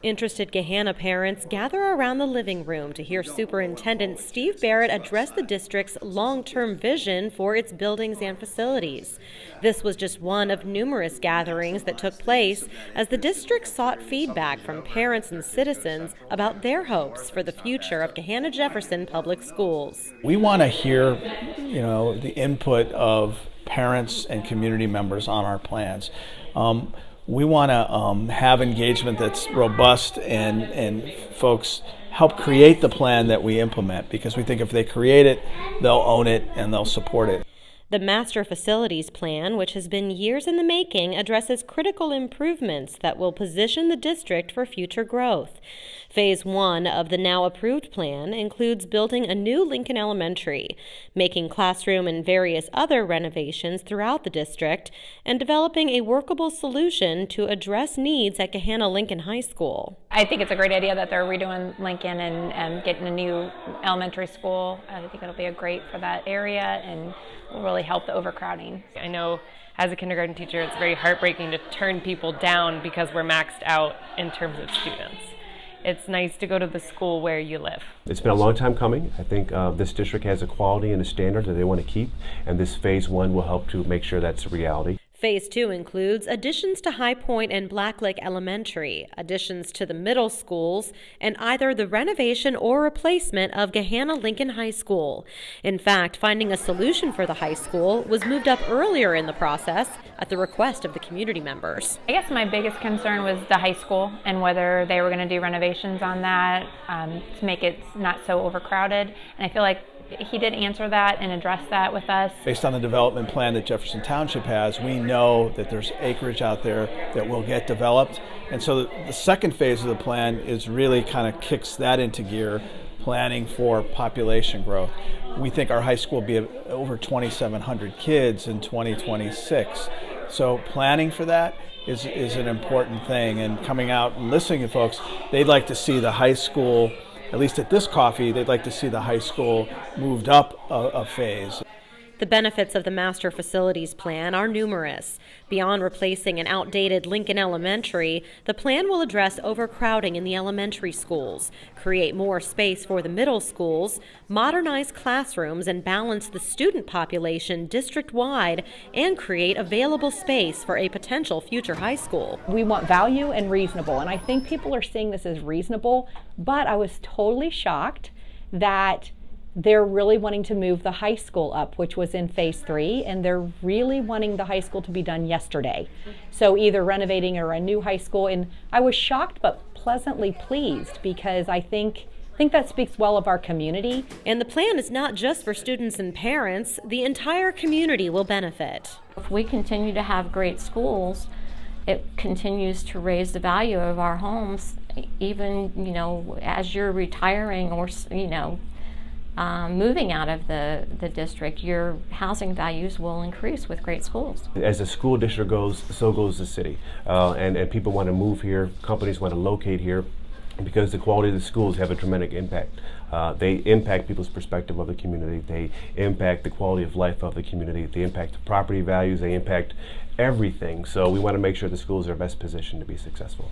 Interested Gahanna parents gather around the living room to hear Superintendent Steve Barrett address the district's long-term vision for its buildings and facilities. This was just one of numerous gatherings that took place as the district sought feedback from parents and citizens about their hopes for the future of Gahanna-Jefferson Public Schools. We want to hear, the input of parents and community members on our plans. We want to have engagement that's robust and folks help create the plan that we implement, because we think if they create it, they'll own it and they'll support it. The Master Facilities Plan, which has been years in the making, addresses critical improvements that will position the district for future growth. Phase 1 of the now approved plan includes building a new Lincoln Elementary, making classroom and various other renovations throughout the district, and developing a workable solution to address needs at Gahanna Lincoln High School. I think it's a great idea that they're redoing Lincoln and getting a new elementary school. I think it'll be great for that area and will really help the overcrowding. I know as a kindergarten teacher it's very heartbreaking to turn people down because we're maxed out in terms of students. It's nice to go to the school where you live. It's been a long time coming. I think this district has a quality and a standard that they want to keep, and this phase 1 will help to make sure that's a reality. Phase 2 includes additions to High Point and Black Lake Elementary, additions to the middle schools, and either the renovation or replacement of Gahanna Lincoln High School. In fact, finding a solution for the high school was moved up earlier in the process at the request of the community members. I guess my biggest concern was the high school and whether they were going to do renovations on that to make it not so overcrowded. And I feel like he did answer that and address that with us. Based on the development plan that Jefferson Township has, we know that there's acreage out there that will get developed. And so the second phase of the plan is really kind of kicks that into gear, planning for population growth. We think our high school will be over 2,700 kids in 2026. So planning for that is an important thing. And coming out and listening to folks, they'd like to see the high school, at least at this coffee, they'd like to see the high school moved up a phase. The benefits of the Master Facilities Plan are numerous. Beyond replacing an outdated Lincoln Elementary, the plan will address overcrowding in the elementary schools, create more space for the middle schools, modernize classrooms and balance the student population district-wide, and create available space for a potential future high school. We want value and reasonable, and I think people are seeing this as reasonable, but I was totally shocked that they're really wanting to move the high school up, which was in phase 3, and they're really wanting the high school to be done yesterday. So either renovating or a new high school, and I was shocked but pleasantly pleased because I think that speaks well of our community. And the plan is not just for students and parents, the entire community will benefit. If we continue to have great schools, it continues to raise the value of our homes, even, as you're retiring or, moving out of the district, your housing values will increase with great schools. As the school district goes, so goes the city. And people want to move here, companies want to locate here, because the quality of the schools have a tremendous impact. They impact people's perspective of the community, they impact the quality of life of the community, they impact the property values, they impact everything. So we want to make sure the schools are best positioned to be successful.